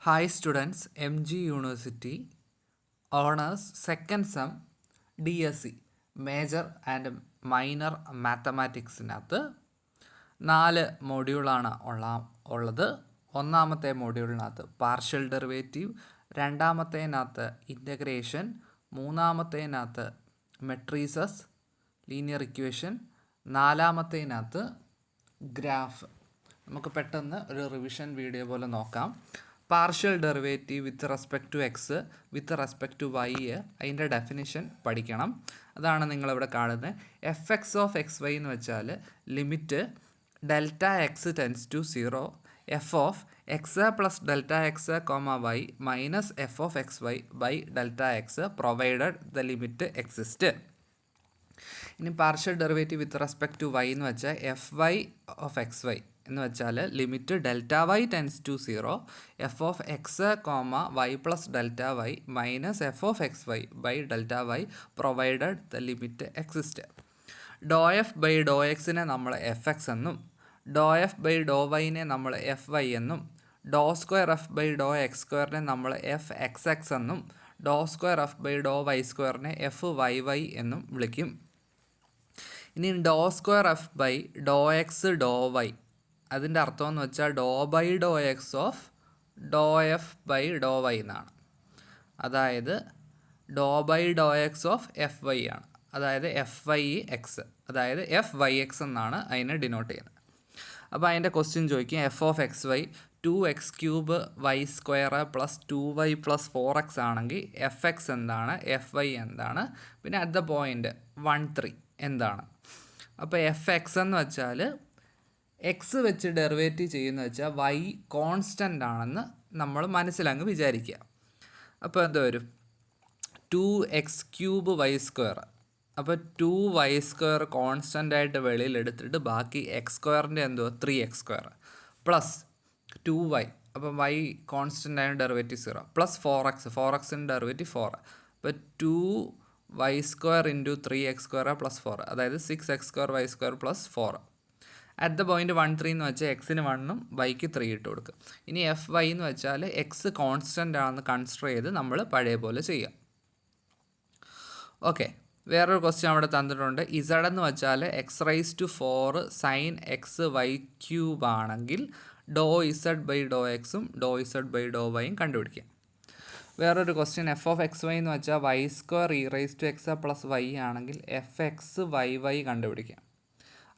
Hi students, MG University Honors Second Sem DSC Major and Minor മാത്തമാറ്റിക്സിനകത്ത് 4 മൊഡ്യൂളാണ് ഉള്ളത്. ഒന്നാമത്തെ മൊഡ്യൂളിനകത്ത് പാർഷ്യൽ ഡെറിവേറ്റീവ്, രണ്ടാമത്തേനകത്ത് ഇൻ്റഗ്രേഷൻ, മൂന്നാമത്തേനകത്ത് മെട്രീസസ്, ലീനിയർ ഇക്വേഷൻ, നാലാമത്തേനകത്ത് ഗ്രാഫ്. നമുക്ക് പെട്ടെന്ന് ഒരു റിവിഷൻ വീഡിയോ പോലെ നോക്കാം. Partial derivative with respect to x, with respect to y, അതിൻ്റെ ഡെഫിനിഷൻ പഠിക്കണം. അതാണ് നിങ്ങളിവിടെ കാണുന്നത്. F x of x y എന്ന് വെച്ചാൽ limit delta x tends to 0, f of x plus delta x comma y minus f of x y by delta x provided the limit exist. ഇനി partial derivative with respect to y എന്ന് വെച്ചാൽ f y of x y എന്ന് വെച്ചാൽ limit delta y tends to 0, f of x comma y plus delta y minus f of x y by delta y provided the limit exist. Do F by do എക്സിനെ നമ്മൾ F X എന്നും, doh f by ഡോ വൈനെ നമ്മൾ F Y എന്നും, do square F by do X സ്ക്വയറിനെ നമ്മൾ F X X എന്നും, do square F by do Y സ്ക്വയറിനെ F Y Y എന്നും വിളിക്കും. ഇനി do square F by do X do Y, അതിൻ്റെ അർത്ഥം എന്ന് വെച്ചാൽ do by do X of do F by do Y എന്നാണ്. അതായത് do by do X of F Y ആണ്. അതായത് എഫ് വൈ എക്സ്, അതായത് എഫ് വൈ എക്സ് എന്നാണ് അതിനെ ഡിനോട്ട് ചെയ്യുന്നത്. അപ്പോൾ അതിൻ്റെ ക്വസ്റ്റ്യൻ ചോദിക്കും f of x y 2x³ y square plus 2y plus 4x ആണെങ്കിൽ എഫ് എക്സ് എന്താണ്, എഫ് വൈ എന്താണ്, പിന്നെ അറ്റ് ദ പോയിൻ്റ് 1, 3 എന്താണ്. അപ്പോൾ എഫ് എക്സ് എന്ന് വെച്ചാൽ എക്സ് വെച്ച് ഡെറിവേറ്റീവ് ചെയ്യുന്ന വെച്ചാൽ വൈ കോൺസ്റ്റൻ്റ് ആണെന്ന് നമ്മൾ മനസ്സിലങ്ങ് വിചാരിക്കുക. അപ്പോൾ എന്താ വരും 2x³ വൈ സ്ക്വയർ. അപ്പോൾ 2y² കോൺസ്റ്റൻ്റ് ആയിട്ട് വെളിയിൽ എടുത്തിട്ട് ബാക്കി എക്സ് സ്ക്വയറിൻ്റെ എന്തോ 3x² പ്ലസ് 2y, അപ്പോൾ y കോൺസ്റ്റൻ്റ് ആയ ഡെറിവേറ്റീവ് 0 പ്ലസ് 4x ഡെറിവേറ്റീവ് 4. അപ്പോൾ 2y² ഇൻറ്റു 3x² പ്ലസ് 4, അതായത് 6x² y² plus 4. At the point 1, 3 എന്ന് വെച്ചാൽ എക്സിന് 1ഉം വൈക്ക് 3 ഇട്ട് കൊടുക്കും. ഇനി എഫ് വൈ എന്ന് വെച്ചാൽ എക്സ് കോൺസ്റ്റൻ്റ് ആണെന്ന് കൺസിഡർ ചെയ്ത് നമ്മൾ പഴയ പോലെ ചെയ്യാം. ഓക്കെ, വേറൊരു ക്വസ്റ്റ്യൻ അവിടെ തന്നിട്ടുണ്ട്. ഇസഡ് എന്ന് വെച്ചാൽ x raise to 4 sine x y cube ആണെങ്കിൽ ഡോ ഇസഡ് ബൈ ഡോ എക്സും ഡോ ഇസഡ് ബൈ ഡോ വൈയും കണ്ടുപിടിക്കാം. വേറൊരു question f of x y എന്ന് വെച്ചാൽ y² e raise to x plus y ആണെങ്കിൽ എഫ് എക്സ് വൈ വൈ കണ്ടുപിടിക്കാം.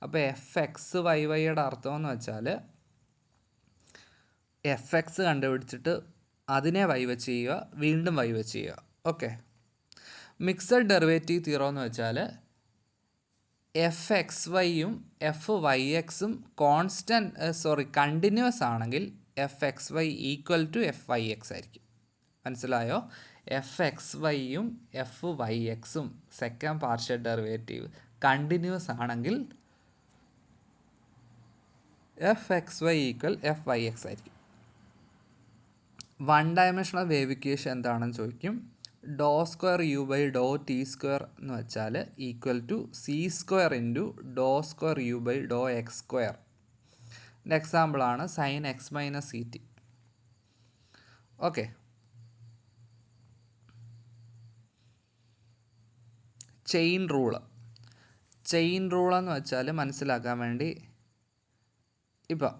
അപ്പോൾ എഫ് എക്സ് വൈ വൈയുടെ അർത്ഥം എന്ന് വെച്ചാൽ എഫ് എക്സ് കണ്ടുപിടിച്ചിട്ട് അതിനെ വൈ വെച്ച് ചെയ്യുക, വീണ്ടും വൈ വെച്ച് ചെയ്യുക. ഓക്കെ, മിക്സഡ് ഡെറിവേറ്റീവ് തിയറം എന്ന് വെച്ചാൽ എഫ് എക്സ് വൈയും എഫ് വൈ എക്സും കണ്ടിന്യൂസ് ആണെങ്കിൽ f x y equal to f Y x ആയിരിക്കും. മനസ്സിലായോ? എഫ് എക്സ് വൈയും എഫ് വൈ എക്സും സെക്കൻഡ് പാർഷ്യൽ ഡെറിവേറ്റീവ് കണ്ടിന്യൂസ് ആണെങ്കിൽ f x y equal f Y x ആയിരിക്കും. 1 ഡയമെൻഷണൽ വേവ് ഇക്വേഷൻ എന്താണെന്ന് ചോദിക്കും. Do square u by do t square എന്ന് വെച്ചാൽ equal to c² into do square u by do x square. ഇതിൻ്റെ എക്സാമ്പിളാണ് sign X minus C T. Okay, chain rule എന്ന് വെച്ചാൽ മനസ്സിലാക്കാൻ വേണ്ടി, ഇപ്പോൾ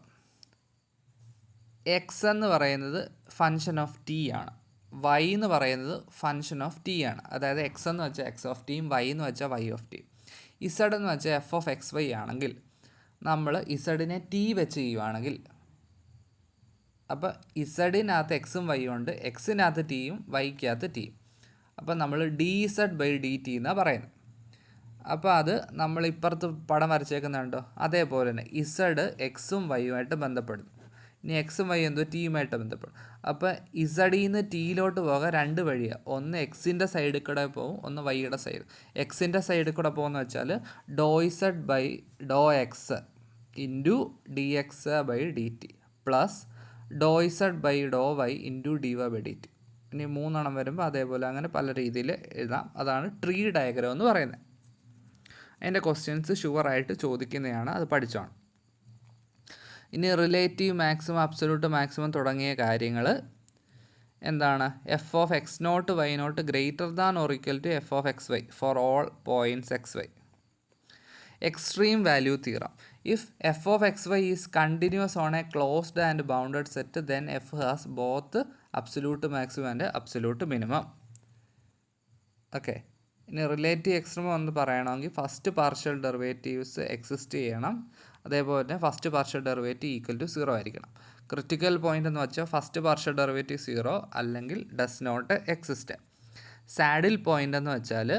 എക്സ് എന്ന് പറയുന്നത് ഫങ്ഷൻ ഓഫ് ടി ആണ്, വൈ എന്ന് പറയുന്നത് ഫങ്ഷൻ ഓഫ് ടി ആണ്. അതായത് എക്സ് എന്ന് വെച്ചാൽ എക്സ് ഓഫ് ടിയും വൈ എന്ന് വെച്ചാൽ വൈ ഓഫ് ടി. ഇസഡ് എന്ന് വെച്ചാൽ എഫ് ഓഫ് എക്സ് വൈ ആണെങ്കിൽ നമ്മൾ ഇസഡിനെ ടി വെച്ച് ചെയ്യുവാണെങ്കിൽ, അപ്പോൾ ഇസഡിനകത്ത് എക്സും വൈയും ഉണ്ട്, എക്സിനകത്ത് ടിയും വൈക്കകത്ത് ടിയും. അപ്പോൾ നമ്മൾ d z by d t എന്നാണ് പറയുന്നത്. അപ്പോൾ അത് നമ്മൾ ഇപ്പുറത്ത് പടം വരച്ചേക്കുന്നുണ്ടോ, അതേപോലെ തന്നെ ഇസഡ് എക്സും വൈയുമായിട്ട് ബന്ധപ്പെടുന്നു. ഇനി എക്സും വൈ എന്തോ ടിയുമായിട്ട് ബന്ധപ്പെടും. അപ്പോൾ ഇസഡിൽ നിന്ന് ടിയിലോട്ട് പോകാൻ 2 വഴിയാണ്. ഒന്ന് എക്സിൻ്റെ സൈഡിൽ കൂടെ പോകും, ഒന്ന് വൈയുടെ സൈഡ്. എക്സിൻ്റെ സൈഡിൽ കൂടെ പോകുന്ന വെച്ചാൽ do z by do x into d x by d t plus do z by do y into d y by d t. ഇനി 3 വരുമ്പോൾ അതേപോലെ അങ്ങനെ പല രീതിയിൽ എഴുതാം. അതാണ് ട്രീ ഡയഗ്രം എന്ന് പറയുന്നത്. അതിൻ്റെ ക്വസ്റ്റ്യൻസ് ഷുവറായിട്ട് ചോദിക്കുന്നതാണ്, അത് പഠിച്ചോണം. ഇനി റിലേറ്റീവ് മാക്സിമം, അബ്സൊല്യൂട്ട് മാക്സിമം തുടങ്ങിയ കാര്യങ്ങൾ എന്താണ് f of x naught y naught greater than or equal to f of x y for all points x y. Extreme value theorem. If f of x y is continuous on a closed and bounded set then f has both absolute maximum and absolute minimum. Okay, ഇനി relative extremum എന്ന് പറയണമെങ്കിൽ first partial derivatives exist ചെയ്യണം, അതേപോലെ തന്നെ first partial derivative equal to 0 ആയിരിക്കണം. Critical point എന്ന് വെച്ചാൽ first partial derivative 0 അല്ലെങ്കിൽ does not exist. Saddle point എന്ന് വെച്ചാൽ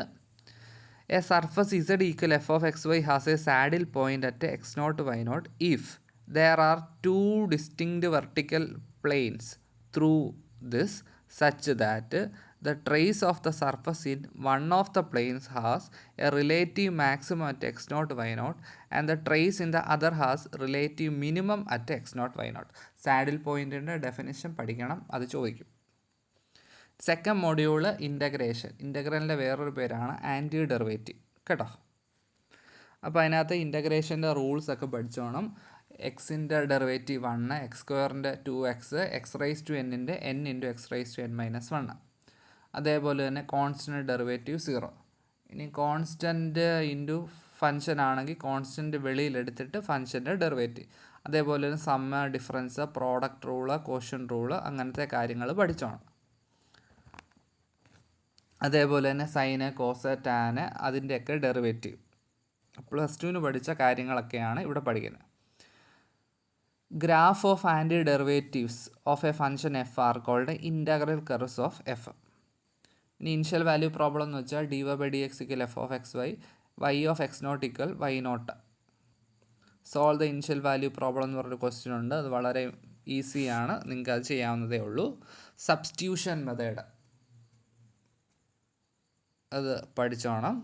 a surface z equal f of x y has a saddle point at x naught y naught if there are 2 distinct vertical planes through this such that the trace of the surface in one of the planes has a relative maximum at x naught y naught and the trace in the other has relative minimum at x naught y naught. Saddle പോയിൻറ്റിൻ്റെ definition പഠിക്കണം, അത് ചോദിക്കും. Second module integration. ഇൻ്റഗ്രലിൻ്റെ വേറൊരു പേരാണ് anti derivative കേട്ടോ. അപ്പോൾ അതിനകത്ത് ഇൻ്റഗ്രേഷൻ്റെ റൂൾസൊക്കെ പഠിച്ചോണം. എക്സിൻ്റെ ഡെറിവേറ്റീവ് 1, എക്സ് സ്ക്വയറിൻ്റെ 2x, എക്സ് റൈസ് ടു എന്നിൻ്റെ n into x raise to n-1. അതേപോലെ തന്നെ കോൺസ്റ്റൻറ്റ് ഡെറിവേറ്റീവ് 0. ഇനി കോൺസ്റ്റൻറ്റ് ഇൻറ്റു ഫംഗ്ഷൻ ആണെങ്കിൽ കോൺസ്റ്റൻറ്റ് വെളിയിലെടുത്തിട്ട് ഫംഗ്ഷൻ്റെ ഡെറിവേറ്റീവ്. അതേപോലെ തന്നെ sum, difference, product rule, quotient rule, അങ്ങനത്തെ കാര്യങ്ങൾ പഠിച്ചോണം. അതേപോലെ തന്നെ സൈന്, കോസ്, ടാന് അതിൻ്റെയൊക്കെ ഡെറിവേറ്റീവ് +2 പഠിച്ച കാര്യങ്ങളൊക്കെയാണ് ഇവിടെ പഠിക്കുന്നത്. Graph of anti derivatives of a function f are called integral curves of f. ഇനി ഇനിഷ്യൽ വാല്യൂ പ്രോബ്ലം എന്ന് വെച്ചാൽ d y by d x equal f of x y, y of x naught equal y naught. Solve the initial value problem എന്ന് പറഞ്ഞൊരു question ഉണ്ട്, അത് വളരെ ഈസിയാണ്, നിങ്ങൾക്ക് അത് ചെയ്യാവുന്നതേ ഉള്ളൂ. സബ്സ്റ്റിറ്റ്യൂഷൻ മെത്തേഡ് അത് പഠിച്ചോണം.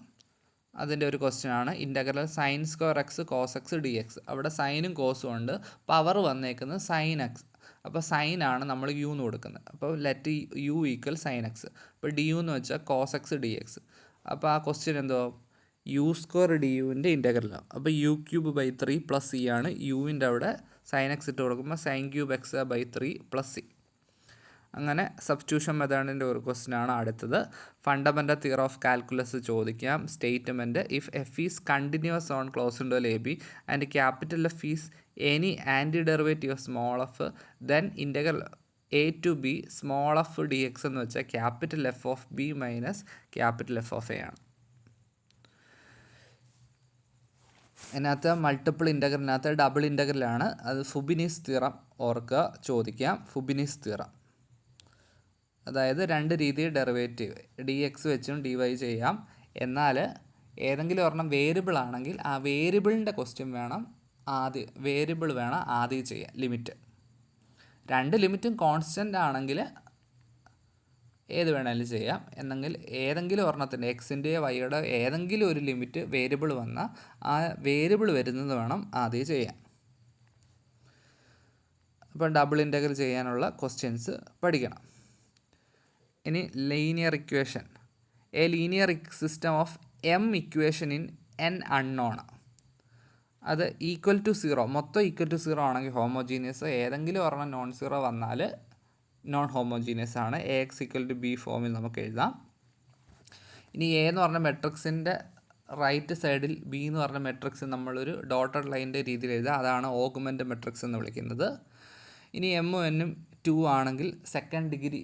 അതിൻ്റെ ഒരു ക്വസ്റ്റ്യൻ ആണ് integral sine square x cos x d x. അവിടെ സൈനും കോസും ഉണ്ട്, പവർ വന്നേക്കുന്നത് സൈൻ എക്സ്. അപ്പോൾ സൈനാണ് നമ്മൾ യു എന്ന് കൊടുക്കുന്നത്. അപ്പോൾ let u equal sine x. അപ്പോൾ ഡി യു എന്ന് വെച്ചാൽ കോസ് എക്സ് ഡി എക്സ്. അപ്പോൾ ആ ക്വസ്റ്റ്യൻ എന്തോ യു സ്ക്വയർ ഡി യുവിൻ്റെ ഇൻ്റഗ്രലാണ്. അപ്പോൾ യു ക്യൂബ് ബൈ 3 + സി ആണ്. യുവിൻ്റെ അവിടെ സൈൻ എക്സ് ഇട്ട് കൊടുക്കുമ്പോൾ sine cube x by 3 + c. അങ്ങനെ സബ്സ്റ്റിറ്റ്യൂഷൻ മെത്തേഡിൻ്റെ ഒരു ക്വസ്റ്റ്യൻ ആണ് അടുത്തത്. ഫണ്ടമെൻ്റൽ തിയറം ഓഫ് കാൽക്കുലസ് ചോദിക്കാം. Statement if f is continuous on close interval a b and capital F is any anti derivative of small f then integral a to b small f d x എന്ന് വെച്ചാൽ capital F of b minus capital F of A ആണ്. ഇതിനകത്ത് multiple ഇൻ്റഗ്രലിനകത്ത് double ഇൻ്റഗ്രലാണ്. അത് ഫുബിനിസ് theorem ഓർക്കുക, ചോദിക്കാം. ഫുബിനിസ് theorem അതായത് 2 രീതിയിൽ derivative D X വെച്ചും ഡി വൈ ചെയ്യാം. എന്നാൽ ഏതെങ്കിലും ഒരെണ്ണം വേരിയബിൾ ആണെങ്കിൽ ആ വേരിയബിളിൻ്റെ ക്വസ്റ്റ്യൻ വേണം ആദ്യം ചെയ്യാം. ലിമിറ്റ് 2 ലിമിറ്റും കോൺസ്റ്റൻ്റ് ആണെങ്കിൽ ഏത് വേണമെങ്കിലും ചെയ്യാം. എന്നെങ്കിൽ ഏതെങ്കിലും ഒരെണ്ണത്തിൻ്റെ എക്സിൻ്റെയോ വൈയുടെ ഏതെങ്കിലും ഒരു ലിമിറ്റ് വേരിയബിൾ വന്നാൽ ആ വേരിയബിൾ വരുന്നത് വേണം ആദ്യം ചെയ്യാൻ. അപ്പം ഡബിൾ ഇൻ്റഗ്രൽ ചെയ്യാനുള്ള ക്വസ്റ്റ്യൻസ് പഠിക്കണം. ഇനി linear equation. A linear system of m equation in n unknown. അത് ഈക്വൽ ടു 0, മൊത്തം ഈക്വൽ ടു 0 ആണെങ്കിൽ ഹോമോജീനിയസ്. ഏതെങ്കിലും ഒരെണ്ണം നോൺ സീറോ വന്നാൽ നോൺ ഹോമോജീനിയസ് ആണ്. A x equal to b ഫോമിൽ നമുക്ക് എഴുതാം. ഇനി എ എന്ന് പറഞ്ഞ മെട്രിക്സിൻ്റെ റൈറ്റ് സൈഡിൽ ബി എന്ന് പറഞ്ഞ മെട്രിക്സ് നമ്മളൊരു ഡോട്ടഡ് ലൈൻ്റെ രീതിയിൽ എഴുതാം. അതാണ് ഓഗ്മെൻ്റ് മെട്രിക്സ് എന്ന് വിളിക്കുന്നത്. ഇനി എമ്മും എന്നും 2 ആണെങ്കിൽ സെക്കൻഡ് ഡിഗ്രി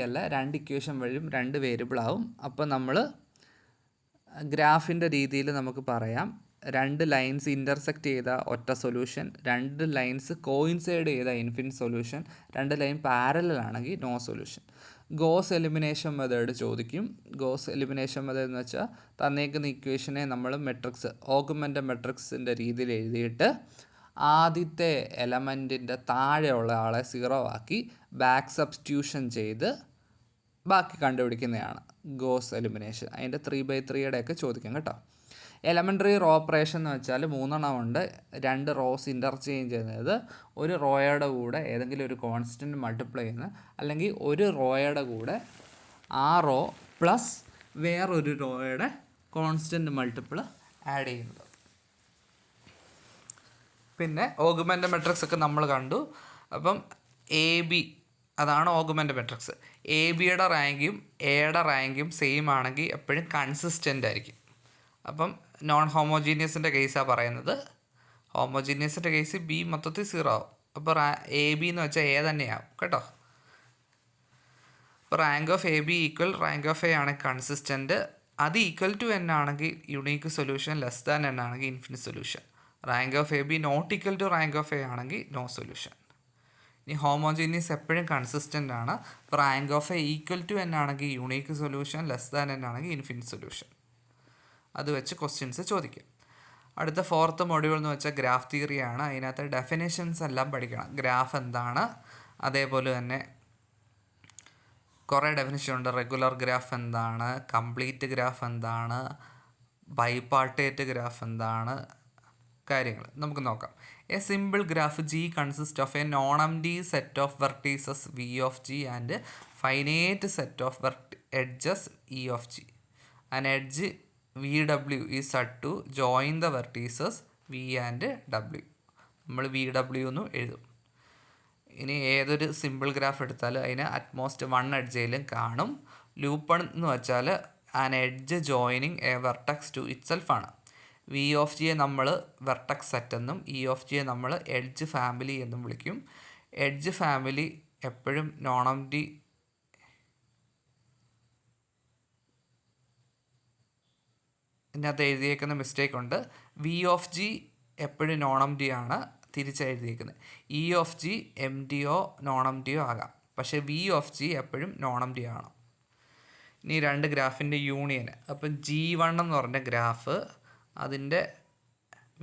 അല്ല 2 ഇക്വേഷൻ വഴിയും 2 വേരിയബിൾ ആവും. അപ്പോൾ നമ്മൾ ഗ്രാഫിൻ്റെ രീതിയിൽ നമുക്ക് പറയാം, 2 ലൈൻസ് ഇൻ്റർസെക്റ്റ് ചെയ്ത ഒറ്റ സൊല്യൂഷൻ, 2 ലൈൻസ് കോയിൻസൈഡ് ചെയ്ത ഇൻഫിനിറ്റ് സൊല്യൂഷൻ, 2 ലൈൻ പാരലൽ ആണെങ്കിൽ no solution. Gauss elimination method ചോദിക്കും. ഗോസ് എലിമിനേഷൻ മെത്തേഡ് എന്ന് വെച്ചാൽ തന്നേക്കുന്ന ഇക്വേഷനെ നമ്മൾ ഓഗ്മെൻ്റ് മെട്രിക്സിൻ്റെ രീതിയിൽ എഴുതിയിട്ട് ആദ്യത്തെ എലമെൻറ്റിൻ്റെ താഴെയുള്ള ആളെ 0 ആക്കി ബാക്ക് സബ്സ്റ്റിറ്റ്യൂഷൻ ചെയ്ത് ബാക്കി കണ്ടുപിടിക്കുന്നതാണ് ഗോസ് എലിമിനേഷൻ. അതിൻ്റെ 3/3 ഒക്കെ ചോദിക്കും കേട്ടോ. എലമെൻ്ററി റോ ഓപ്പറേഷൻ എന്ന് വെച്ചാൽ 3 എണ്ണം ഉണ്ട്. 2 റോസ് ഇൻ്റർചേഞ്ച് ചെയ്യുന്നത്, ഒരു റോയുടെ കൂടെ ഏതെങ്കിലും ഒരു കോൺസ്റ്റൻറ്റ് മൾട്ടിപ്ലൈ ചെയ്യുന്നത്, അല്ലെങ്കിൽ ഒരു റോയുടെ കൂടെ ആ റോ പ്ലസ് വേറൊരു റോയുടെ കോൺസ്റ്റൻറ്റ് മൾട്ടിപ്പിൾ ആഡ് ചെയ്യുന്നത്. പിന്നെ ഓഗ്മെൻ്റ് മെട്രിക്സ് ഒക്കെ നമ്മൾ കണ്ടു. അപ്പം എ ബി അതാണ് ഓഗ്മെൻ്റ് മെട്രിക്സ്. എ ബിയുടെ റാങ്കും എയുടെ റാങ്കും സെയിം ആണെങ്കിൽ എപ്പോഴും കൺസിസ്റ്റൻ്റ് ആയിരിക്കും. അപ്പം നോൺ ഹോമോജീനിയസിൻ്റെ കേസാണ് പറയുന്നത്. ഹോമോജീനിയസിൻ്റെ കേസ് ബി മൊത്തത്തിൽ 0 ആവും. അപ്പോൾ എ ബി എന്ന് വെച്ചാൽ എ തന്നെയാവും കേട്ടോ. അപ്പോൾ rank of A B equal rank of A ആണ് കൺസിസ്റ്റൻറ്റ്. അത് ഈക്വൽ ടു എൻ ആണെങ്കിൽ unique solution, less than n ആണെങ്കിൽ infinite solution. Rank of A B not equal to rank of A ആണെങ്കിൽ നോ സൊല്യൂഷൻ. ഇനി homogeneous എപ്പോഴും consistent ആണ്. അപ്പോൾ rank of A equal to n ആണെങ്കിൽ unique solution, less than n ആണെങ്കിൽ infinite solution. അത് വെച്ച് ക്വസ്റ്റ്യൻസ് ചോദിക്കും. അടുത്ത 4th മൊഡ്യൂൾ എന്ന് വെച്ചാൽ ഗ്രാഫ് തിയറിയാണ്. അതിനകത്ത് ഡെഫിനേഷൻസ് എല്ലാം പഠിക്കണം. ഗ്രാഫ് എന്താണ്, അതേപോലെ തന്നെ കുറേ ഡെഫിനേഷൻ ഉണ്ട്. റെഗുലർ ഗ്രാഫ് എന്താണ്, കംപ്ലീറ്റ് ഗ്രാഫ് എന്താണ്, ബൈപാർട്ടേറ്റ് ഗ്രാഫ് എന്താണ്, കാര്യങ്ങൾ നമുക്ക് നോക്കാം. A simple graph G consist of a non empty set of vertices V of G and finite set of edges E of G. An edge V W is said to join the vertices V and W. നമ്മൾ V W എന്ന് എഴുതും. ഇനി ഏതൊരു simple graph എടുത്താലും അതിന് utmost 1 എഡ്ജയിലും കാണും. Loop എന്ന് വെച്ചാൽ an edge joining a vertex to itself ആണ്. വി ഓഫ് ജിയെ നമ്മൾ വെർട്ടക്സ് സെറ്റ് എന്നും ഇ ഓഫ് ജിയെ നമ്മൾ എഡ്ജ് ഫാമിലി എന്നും വിളിക്കും. എഡ്ജ് ഫാമിലി എപ്പോഴും നോൺ എംപ്റ്റി ഇതിനകത്ത് എഴുതിയേക്കുന്ന മിസ്റ്റേക്ക് ഉണ്ട്. വി ഓഫ് ജി എപ്പോഴും നോൺ എംപ്റ്റി ആണ് തിരിച്ചെഴുതിയേക്കുന്നത്. ഇ ഓഫ് ജി എം ഡിയോ നോൺ എംപ്റ്റിയോ ആകാം, പക്ഷേ വി ഓഫ് ജി എപ്പോഴും നോൺ എംപ്റ്റി ആണ്. ഇനി 2 ഗ്രാഫിൻ്റെ യൂണിയന്. അപ്പം G1 എന്ന് പറഞ്ഞ ഗ്രാഫ് അതിൻ്റെ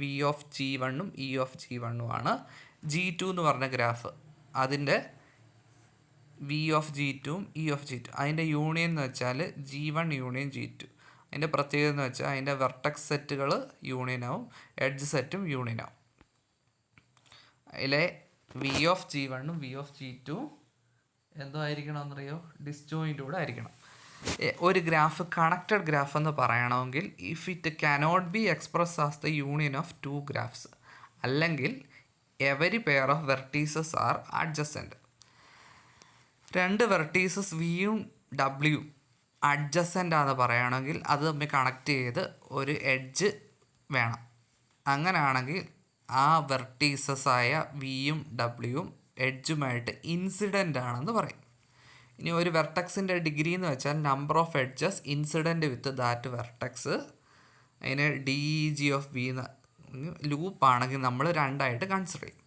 വി ഓഫ് G1ഉം ഇ ഓഫ് G1ഉം ആണ്. G2 എന്ന് പറഞ്ഞ ഗ്രാഫ് അതിൻ്റെ വി ഓഫ് G2ഉം ഇ ഓഫ് G2. അതിൻ്റെ യൂണിയൻ എന്ന് വെച്ചാൽ G1 യൂണിയൻ G2. അതിൻ്റെ പ്രത്യേകത എന്ന് വെച്ചാൽ അതിൻ്റെ വെർട്ടക്സ് സെറ്റുകൾ യൂണിയനാവും, എഡ്ജ് സെറ്റും യൂണിയനാവും. അതിലെ വി ഓഫ് G1ഉം വി ഓഫ് G2 എന്തോ ആയിരിക്കണം എന്നറിയോ, ഡിസ്ജോയിൻ്റ് കൂടെ ആയിരിക്കണം. ഒരു ഗ്രാഫ് കണക്റ്റഡ് ഗ്രാഫ് എന്ന് പറയണമെങ്കിൽ if it cannot be express as the union of 2 graphs, അല്ലെങ്കിൽ every pair of vertices are adjacent. 2 vertices വിയും ഡബ്ല്യു അഡ്ജസൻ്റ് ആണെന്ന് പറയുകയാണെങ്കിൽ അത് തമ്മിൽ കണക്ട് ചെയ്ത് ഒരു എഡ്ജ് വേണം. അങ്ങനെയാണെങ്കിൽ ആ വെർട്ടീസസായ വിയും ഡബ്ല്യുവും എഡ്ജുമായിട്ട് ഇൻസിഡൻ്റ് ആണെന്ന് പറയും. ഇനി ഒരു വെർട്ടക്സിൻ്റെ ഡിഗ്രി എന്ന് വെച്ചാൽ number of edges incident with that vertex. അതിന് DEG ഓഫ് വി എന്ന് ലൂപ്പാണെങ്കിൽ നമ്മൾ 2 ആയിട്ട് കൺസിഡർ ചെയ്യും.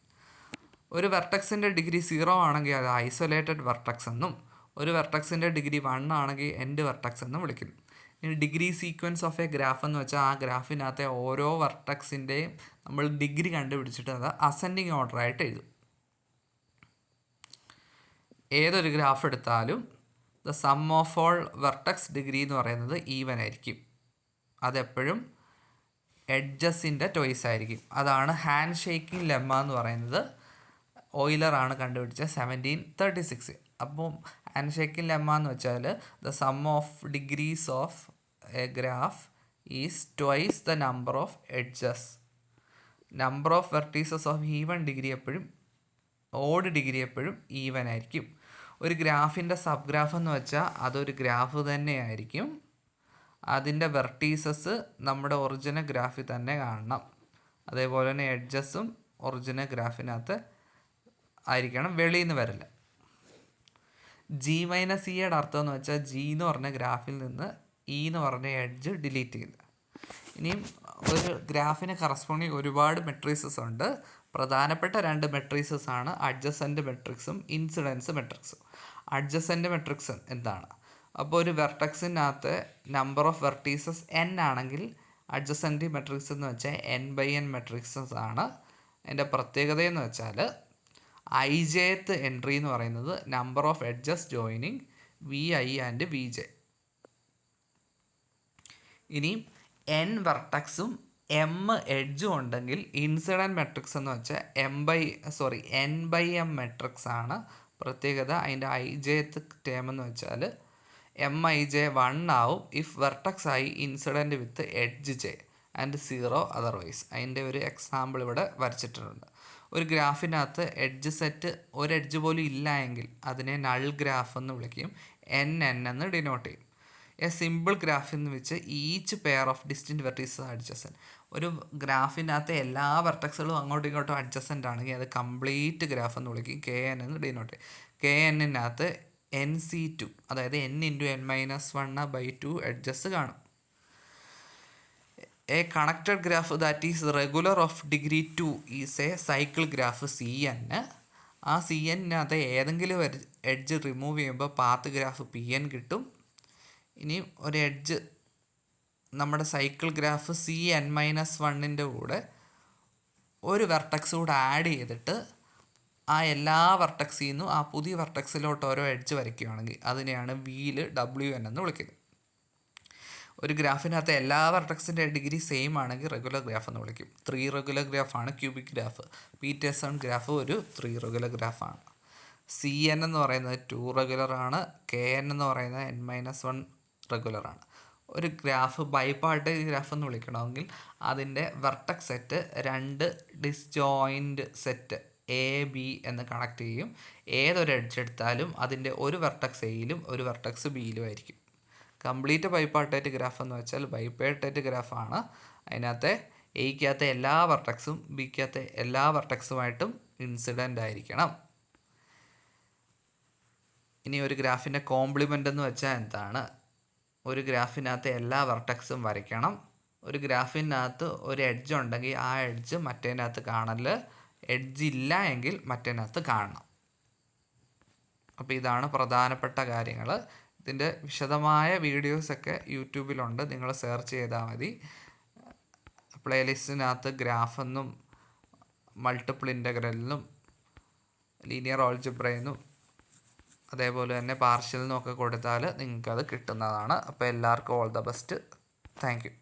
ഒരു വെർട്ടക്സിൻ്റെ ഡിഗ്രി 0 ആണെങ്കിൽ അത് ഐസൊലേറ്റഡ് വെർട്ടക്സ് എന്നും, ഒരു വെർട്ടക്സിൻ്റെ ഡിഗ്രി 1 ആണെങ്കിൽ എൻഡ് വെർട്ടക്സ് എന്നും വിളിക്കുന്നു. ഇനി degree sequence of A graph എന്ന് വെച്ചാൽ ആ ഗ്രാഫിനകത്തെ ഓരോ വെർട്ടക്സിൻ്റെയും നമ്മൾ ഡിഗ്രി കണ്ടുപിടിച്ചിട്ട് അത് അസെൻഡിങ് ഓർഡർ ആയിട്ട് എഴുതും. ഏതൊരു ഗ്രാഫ് എടുത്താലും the sum of all vertex degree എന്ന് പറയുന്നത് ഈവൻ ആയിരിക്കും. അതെപ്പോഴും എഡ്ജസിൻ്റെ ടോയ്സ് ആയിരിക്കും. അതാണ് ഹാൻഡ് ഷേക്കിംഗ് ലെമ്മ എന്ന് പറയുന്നത്. ഓയിലറാണ് കണ്ടുപിടിച്ചത് 1736. അപ്പം ഹാൻഡ് ഷേക്കിംഗ് ലെമ്മ എന്ന് വെച്ചാൽ the sum of degrees of A graph is twice the number of edges. Number of vertices of even degree എപ്പോഴും ഓഡ് ഡിഗ്രി എപ്പോഴും ഈവൻ ആയിരിക്കും. ഒരു ഗ്രാഫിൻ്റെ സബ് ഗ്രാഫ് എന്ന് വെച്ചാൽ അതൊരു ഗ്രാഫ് തന്നെയായിരിക്കും. അതിൻ്റെ വെർട്ടീസസ് നമ്മുടെ ഒറിജിനൽ ഗ്രാഫിൽ തന്നെ കാണണം. അതേപോലെ തന്നെ എഡ്ജസും ഒറിജിനൽ ഗ്രാഫിനകത്ത് ആയിരിക്കണം, വെളിയിൽ നിന്ന് വരില്ല. G-Eയുടെ അർത്ഥം എന്ന് വെച്ചാൽ ജി എന്ന് പറഞ്ഞ ഗ്രാഫിൽ നിന്ന് ഇ എന്ന് പറഞ്ഞ എഡ്ജ് ഡിലീറ്റ് ചെയ്ത്. ഇനിയും ഒരു ഗ്രാഫിന് കറസ്പോണ്ടിങ് ഒരുപാട് മെട്രിക്സസ് ഉണ്ട്. പ്രധാനപ്പെട്ട 2 മെട്രിക്സസ് ആണ് അഡ്ജസൻ്റ് മെട്രിക്സും ഇൻസിഡൻസ് മെട്രിക്സും. അഡ്ജസൻ്റ് മെട്രിക്സ് എന്താണ്? അപ്പോൾ ഒരു വെർട്ടക്സിനകത്ത് നമ്പർ ഓഫ് വെർട്ടീസസ് n ആണെങ്കിൽ അഡ്ജസൻ്റ് മെട്രിക്സ് എന്ന് വെച്ചാൽ n/n മെട്രിക്സസ് ആണ്. അതിൻ്റെ പ്രത്യേകത എന്ന് വെച്ചാൽ ijth എൻട്രി എന്ന് പറയുന്നത് number of edges joining vi and vj. ഇനി n വെർട്ടക്സും m എഡ്ജും ഉണ്ടെങ്കിൽ ഇൻസിഡൻറ്റ് മെട്രിക്സ് എന്ന് വെച്ചാൽ n/m മെട്രിക്സ് ആണ് പ്രത്യേകത. അതിൻ്റെ ijth ടേം എന്ന് വെച്ചാൽ mij 1 ആവും ഇഫ് വെർട്ടക്സ് ആയി incident with edge j and 0 otherwise. അതിൻ്റെ ഒരു എക്സാമ്പിൾ ഇവിടെ വരച്ചിട്ടുണ്ട്. ഒരു ഗ്രാഫിനകത്ത് എഡ്ജ് സെറ്റ് ഒരു എഡ്ജ് പോലും ഇല്ല എങ്കിൽ അതിനെ നൾ ഗ്രാഫ് എന്ന് വിളിക്കും. എൻ എന്ന് ഡിനോട്ട് ചെയ്യും. എ സിമ്പിൾ ഗ്രാഫ് എന്ന് വെച്ച് each pair of distant vertices adjacent. ഒരു ഗ്രാഫിനകത്ത് എല്ലാ വെർട്ടക്സുകളും അങ്ങോട്ടും ഇങ്ങോട്ടും അഡ്ജസൻ്റ് ആണെങ്കിൽ അത് കംപ്ലീറ്റ് ഗ്രാഫ് എന്ന് വിളിക്കും. കെ എൻ എന്ന് ഡിനോട്ട് ചെയ്യും. കെ എന്നിനകത്ത് NC2 അതായത് n×n-1/2 എഡ്ജസ് കാണും. A connected graph that is regular of degree 2 is A cycle graph CN. ആ CNനകത്ത് ഏതെങ്കിലും എഡ്ജ് റിമൂവ് ചെയ്യുമ്പോൾ പാത്ത് ഗ്രാഫ് PN കിട്ടും. ഇനി ഒരു എഡ്ജ് നമ്മുടെ സൈക്കിൾ ഗ്രാഫ് CN-1ൻ്റെ കൂടെ ഒരു വെർട്ടക്സ് കൂടെ ആഡ് ചെയ്തിട്ട് ആ എല്ലാ വെർട്ടക്സിൽ നിന്നും ആ പുതിയ വെർട്ടക്സിലോട്ട് ഓരോ എഡ്ജ് വരയ്ക്കുകയാണെങ്കിൽ അതിനെയാണ് വീല് WN എന്ന് വിളിക്കുന്നത്. ഒരു ഗ്രാഫിനകത്ത് എല്ലാ വെർട്ടക്സിൻ്റെ ഡിഗ്രി സെയിം ആണെങ്കിൽ റെഗുലർ ഗ്രാഫ് എന്ന് വിളിക്കും. 3 റെഗുലർ ഗ്രാഫാണ് ക്യൂബിക് ഗ്രാഫ്. പീറ്റേഴ്സൺ ഗ്രാഫ് ഒരു 3 റെഗുലർ ഗ്രാഫാണ്. CN എന്ന് പറയുന്നത് 2 റെഗുലറാണ്. KN എന്ന് പറയുന്നത് n-1 റെഗുലറാണ്. ഒരു ഗ്രാഫ് ബൈപാർട്ടേജ് ഗ്രാഫ് എന്ന് വിളിക്കണമെങ്കിൽ അതിൻ്റെ vertex set 2 disjoint set AB എന്ന് കണക്ട് ചെയ്യും. ഏതൊരു എഡ്ജ് എടുത്താലും അതിൻ്റെ ഒരു വെർട്ടക്സ് Aയിലും ഒരു വെർട്ടക്സ് Bയിലും ആയിരിക്കും. കംപ്ലീറ്റ് ബൈപാർട്ടേറ്റ് ഗ്രാഫ് എന്ന് വെച്ചാൽ ബൈപാർട്ടേറ്റ് ഗ്രാഫാണ്. അതിനകത്തെ Aക്കകത്തെ എല്ലാ വെർട്ടക്സും Bക്കകത്തെ എല്ലാ വെർട്ടക്സുമായിട്ടും ഇൻസിഡൻ്റ് ആയിരിക്കണം. ഇനി ഒരു ഗ്രാഫിൻ്റെ കോംപ്ലിമെൻ്റ് എന്ന് വെച്ചാൽ എന്താണ്? ഒരു ഗ്രാഫിനകത്ത് എല്ലാ വെർട്ടക്സും വരയ്ക്കണം. ഒരു ഗ്രാഫിനകത്ത് ഒരു എഡ്ജ് ഉണ്ടെങ്കിൽ ആ എഡ്ജ് മറ്റേതിനകത്ത് കാണല്, എഡ്ജ് ഇല്ല എങ്കിൽ മറ്റേതിനകത്ത് കാണണം. അപ്പോൾ ഇതാണ് പ്രധാനപ്പെട്ട കാര്യങ്ങൾ. ഇതിൻ്റെ വിശദമായ വീഡിയോസൊക്കെ യൂട്യൂബിലുണ്ട്, നിങ്ങൾ സെർച്ച് ചെയ്താൽ മതി. പ്ലേലിസ്റ്റിനകത്ത് ഗ്രാഫെന്നും മൾട്ടിപ്പിൾ ഇൻ്റഗ്രലിനും ലീനിയർ ഓൾജിബ്രയെന്നും അതേപോലെ തന്നെ പാർഷ്യൽ എന്നൊക്കെ കൊടുത്താൽ നിങ്ങൾക്കത് കിട്ടുന്നതാണ്. അപ്പോൾ എല്ലാവർക്കും all the best. Thank you.